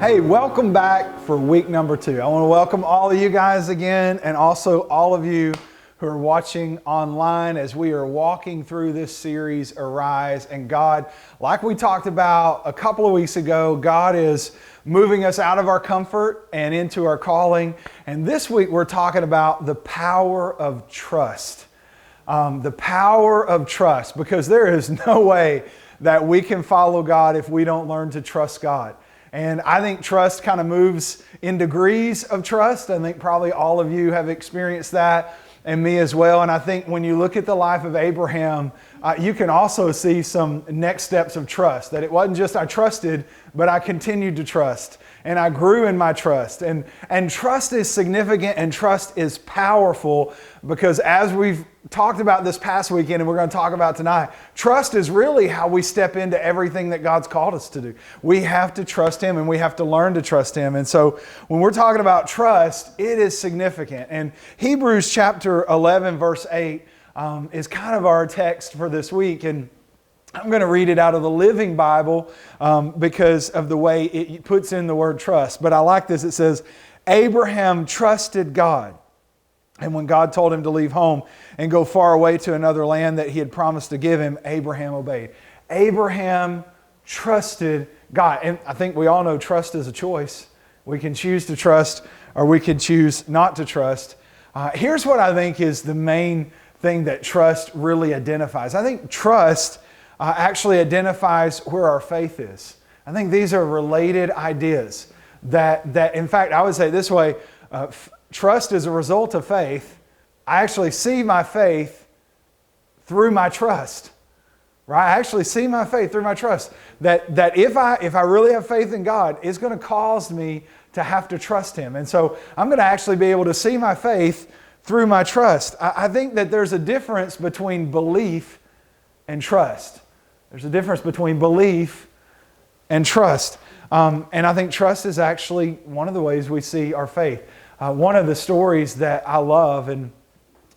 Hey, welcome back for week number 2. I want to welcome all of you guys again, and also all of you who are watching online as we are walking through this series, Arise. And God, like we talked about a couple of weeks ago, God is moving us out of our comfort and into our calling. And this week we're talking about the power of trust. The power of trust, because there is no way that we can follow God if we don't learn to trust God. And I think trust kind of moves in degrees of trust. I think probably all of you have experienced that, and me as well. And I think when you look at the life of Abraham, you can also see some next steps of trust. That it wasn't just I trusted, but I continued to trust. And I grew in my trust. And trust is significant and trust is powerful, because as we've talked about this past weekend and we're going to talk about tonight, trust is really how we step into everything that God's called us to do. We have to trust Him, and we have to learn to trust Him. And so when we're talking about trust, it is significant. And Hebrews chapter 11 verse 8 is kind of our text for this week. And I'm going to read it out of the Living Bible because of the way it puts in the word trust. But I like this. It says, Abraham trusted God. And when God told him to leave home and go far away to another land that He had promised to give him, Abraham obeyed. Abraham trusted God. And I think we all know trust is a choice. We can choose to trust or we can choose not to trust. Here's what I think is the main thing that trust really identifies. I think trust actually identifies where our faith is. I think these are related ideas that in fact, I would say it this way, trust is a result of faith. I actually see my faith through my trust, right? I actually see my faith through my trust. That if I really have faith in God, it's going to cause me to have to trust Him. And so I'm going to actually be able to see my faith through my trust. I think that there's a difference between belief and trust. There's a difference between belief and trust. And I think trust is actually one of the ways we see our faith. One of the stories that I love and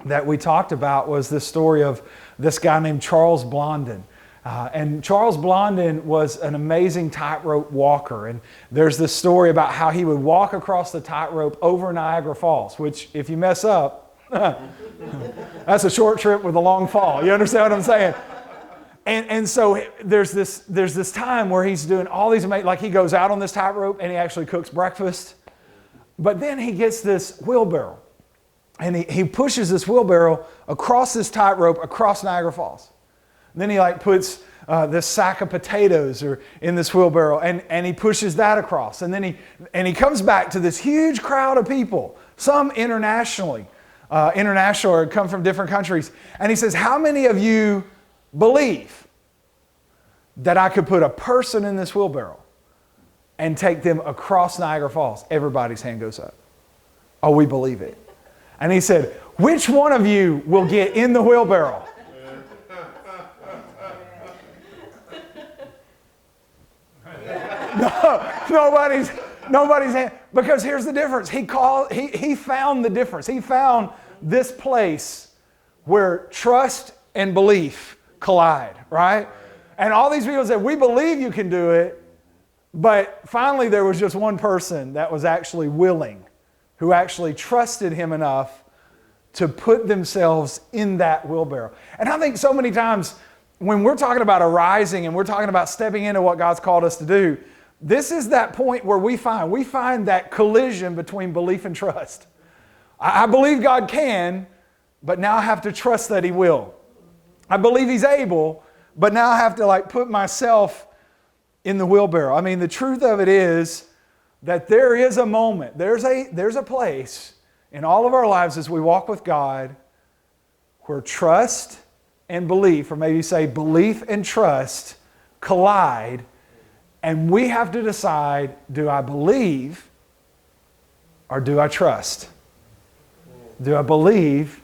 that we talked about was the story of this guy named Charles Blondin. And Charles Blondin was an amazing tightrope walker. And there's this story about how he would walk across the tightrope over Niagara Falls, which if you mess up, that's a short trip with a long fall. You understand what I'm saying? And so there's this time where he's doing all these amazing, like he goes out on this tightrope and he actually cooks breakfast. But then he gets this wheelbarrow, and he pushes this wheelbarrow across this tightrope across Niagara Falls. And then he puts this sack of potatoes in this wheelbarrow, and he pushes that across. And then he comes back to this huge crowd of people, some international or come from different countries. And he says, how many of you believe that I could put a person in this wheelbarrow and take them across Niagara Falls? Everybody's hand goes up. Oh, we believe it. And he said, which one of you will get in the wheelbarrow? No, nobody's hand. Because here's the difference. He found the difference. He found this place where trust and belief collide, right? And all these people said, we believe you can do it. But finally, there was just one person that was actually willing, who actually trusted Him enough to put themselves in that wheelbarrow. And I think so many times when we're talking about arising and we're talking about stepping into what God's called us to do, this is that point where we find that collision between belief and trust. I believe God can, but now I have to trust that He will. I believe He's able, but now I have to put myself in the wheelbarrow. I mean, the truth of it is that there is a moment, there's a place in all of our lives as we walk with God where trust and belief, or maybe say belief and trust, collide, and we have to decide, do I believe or do I trust? Do I believe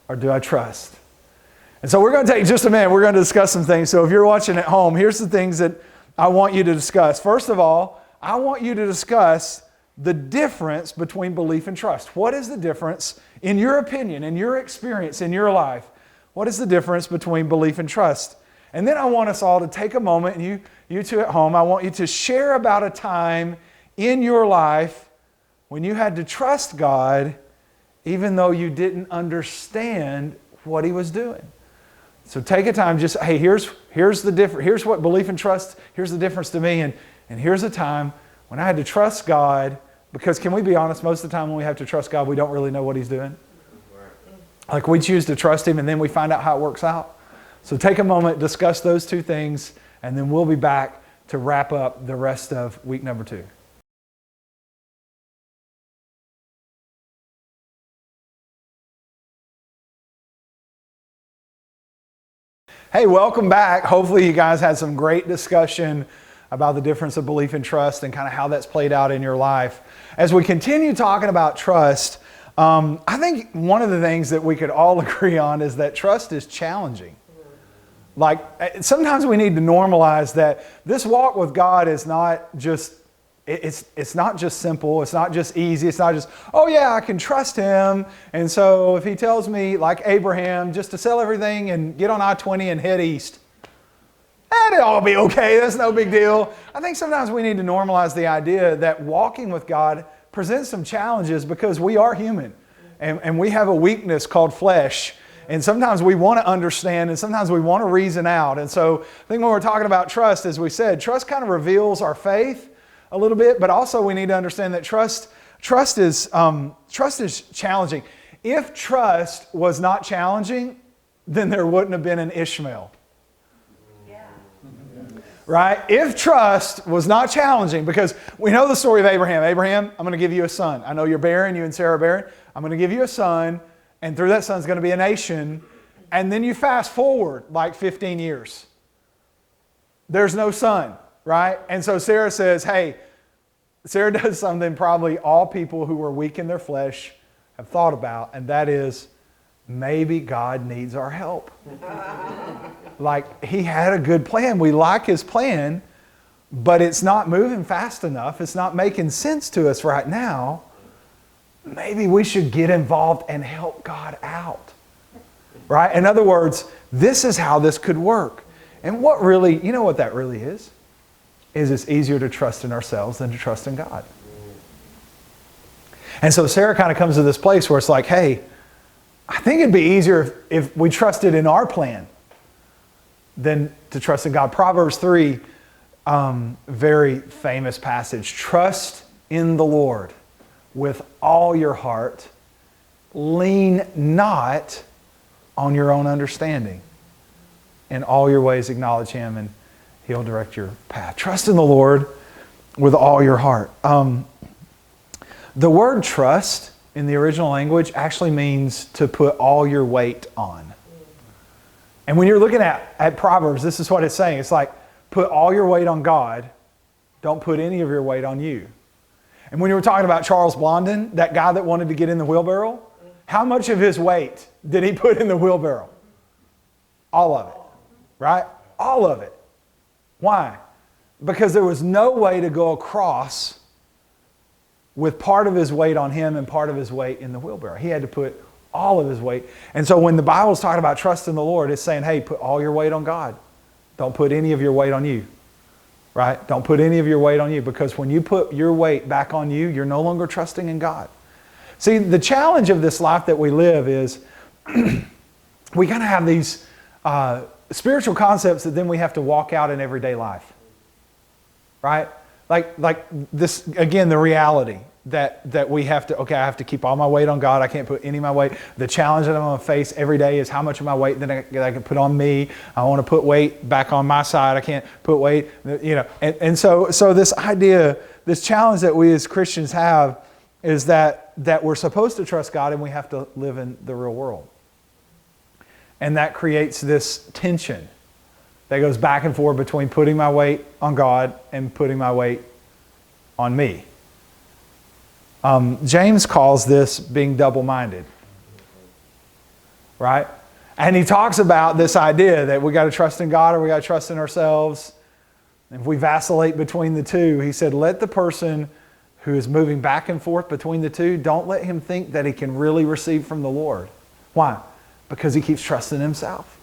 or do I trust? And so we're going to take just a minute. We're going to discuss some things. So if you're watching at home, here's the things that I want you to discuss. First of all, I want you to discuss the difference between belief and trust. What is the difference, in your opinion, in your experience, in your life? What is the difference between belief and trust? And then I want us all to take a moment, and you two at home, I want you to share about a time in your life when you had to trust God even though you didn't understand what He was doing. So take a time, just, hey, here's the difference. Here's what belief and trust, here's the difference to me, and here's a time when I had to trust God, because can we be honest, most of the time when we have to trust God, we don't really know what He's doing. Like we choose to trust Him and then we find out how it works out. So take a moment, discuss those two things, and then we'll be back to wrap up the rest of week number 2. Hey, welcome back. Hopefully you guys had some great discussion about the difference of belief and trust and kind of how that's played out in your life. As we continue talking about trust, I think one of the things that we could all agree on is that trust is challenging. Like sometimes we need to normalize that this walk with God is not just, it's not just simple, it's not just easy, it's not just, oh yeah, I can trust Him. And so if He tells me, like Abraham, just to sell everything and get on I-20 and head east, it'll all be okay, that's no big deal. I think sometimes we need to normalize the idea that walking with God presents some challenges because we are human and we have a weakness called flesh. And sometimes we want to understand and sometimes we want to reason out. And so I think when we're talking about trust, as we said, trust kind of reveals our faith a little bit, but also we need to understand that trust is challenging. If trust was not challenging, then there wouldn't have been an Ishmael. Right? If trust was not challenging, because we know the story of Abraham. Abraham, I'm going to give you a son. I know you're barren, you and Sarah are barren. I'm going to give you a son, and through that son's going to be a nation. And then you fast forward like 15 years. There's no son, right? And so Sarah says, hey, Sarah does something probably all people who are weak in their flesh have thought about, and that is, maybe God needs our help. Like, He had a good plan. We like His plan, but it's not moving fast enough. It's not making sense to us right now. Maybe we should get involved and help God out. Right? In other words, this is how this could work. And what really, you know what that really is it's easier to trust in ourselves than to trust in God. And so Sarah kind of comes to this place where it's like, hey, I think it'd be easier if we trusted in our plan than to trust in God. Proverbs 3, very famous passage. Trust in the Lord with all your heart. Lean not on your own understanding. In all your ways acknowledge Him and He'll direct your path. Trust in the Lord with all your heart. The word trust in the original language actually means to put all your weight on. And when you're looking at Proverbs, this is what it's saying. It's like, put all your weight on God. Don't put any of your weight on you. And when you were talking about Charles Blondin, that guy that wanted to get in the wheelbarrow, how much of his weight did he put in the wheelbarrow? All of it, right? All of it. Why? Because there was no way to go across with part of his weight on him and part of his weight in the wheelbarrow. He had to put all of his weight. And so when the Bible's talking about trust in the Lord, it's saying, hey, put all your weight on God. Don't put any of your weight on you. Right? Don't put any of your weight on you, because when you put your weight back on you, you're no longer trusting in God. See, the challenge of this life that we live is we kind of have these spiritual concepts that then we have to walk out in everyday life. Right? Like this, again, the reality that we have to, okay, I have to keep all my weight on God. I can't put any of my weight. The challenge that I'm going to face every day is how much of my weight that I can put on me. I want to put weight back on my side. I can't put weight, you know. And so this idea, this challenge that we as Christians have is that we're supposed to trust God and we have to live in the real world. And that creates this tension that goes back and forth between putting my weight on God and putting my weight on me. James calls this being double-minded, right? And he talks about this idea that we got to trust in God or we got to trust in ourselves. And if we vacillate between the two, he said, let the person who is moving back and forth between the two, don't let him think that he can really receive from the Lord. Why? Because he keeps trusting himself.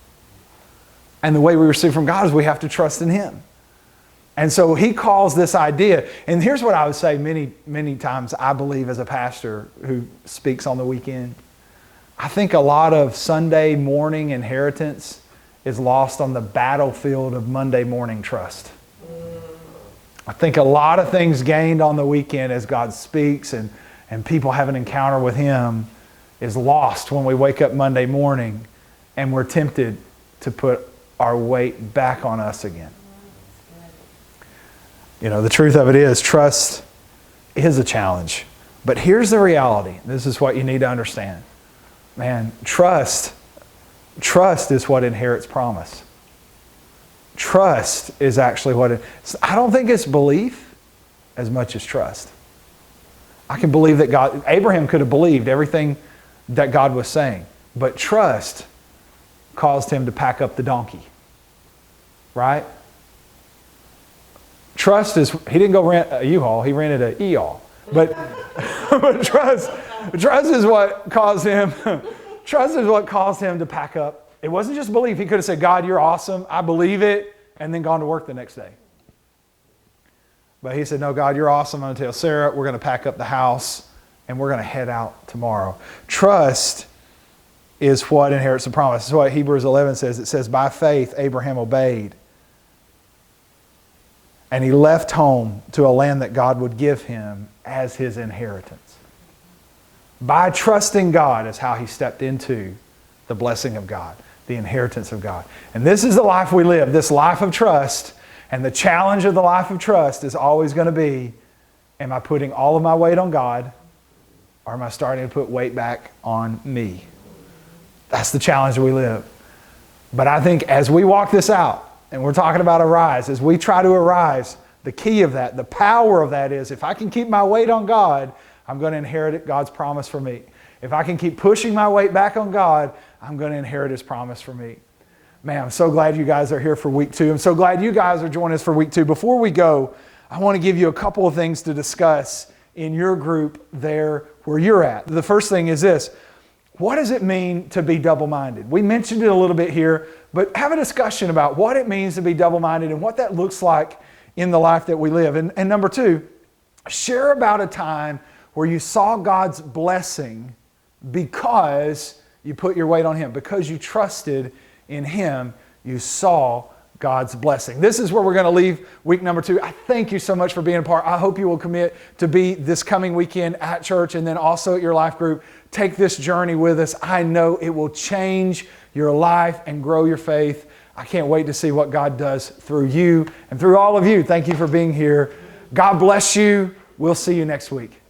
And the way we receive from God is we have to trust in Him. And so he calls this idea, and here's what I would say many, many times I believe as a pastor who speaks on the weekend. I think a lot of Sunday morning inheritance is lost on the battlefield of Monday morning trust. I think a lot of things gained on the weekend as God speaks and people have an encounter with Him is lost when we wake up Monday morning and we're tempted to put our weight back on us again. You know, the truth of it is, trust is a challenge. But here's the reality. This is what you need to understand. Man, trust is what inherits promise. Trust is actually I don't think it's belief as much as trust. I can believe that Abraham could have believed everything that God was saying, but trust caused him to pack up the donkey. Right? Trust is, he didn't go rent a U-Haul, he rented an E-Haul. But trust is what caused him, trust is what caused him to pack up. It wasn't just belief. He could have said, God, you're awesome, I believe it, and then gone to work the next day. But he said, no, God, you're awesome. I'm going to tell Sarah, we're going to pack up the house, and we're going to head out tomorrow. Trust is what inherits the promise. This is what Hebrews 11 says. It says, by faith, Abraham obeyed. And he left home to a land that God would give him as his inheritance. By trusting God is how he stepped into the blessing of God, the inheritance of God. And this is the life we live, this life of trust. And the challenge of the life of trust is always going to be, am I putting all of my weight on God, or am I starting to put weight back on me? That's the challenge we live. But I think as we walk this out, and we're talking about arise, as we try to arise, the key of that, the power of that is, if I can keep my weight on God, I'm going to inherit God's promise for me. If I can keep pushing my weight back on God, I'm going to inherit His promise for me. Man, I'm so glad you guys are here for week 2. I'm so glad you guys are joining us for week 2. Before we go, I want to give you a couple of things to discuss in your group there where you're at. The first thing is this. What does it mean to be double-minded? We mentioned it a little bit here, but have a discussion about what it means to be double-minded and what that looks like in the life that we live. And number 2, share about a time where you saw God's blessing because you put your weight on Him, because you trusted in Him, you saw God's blessing. This is where we're going to leave week number 2. I thank you so much for being a part. I hope you will commit to be this coming weekend at church and then also at your life group. Take this journey with us. I know it will change your life and grow your faith. I can't wait to see what God does through you and through all of you. Thank you for being here. God bless you. We'll see you next week.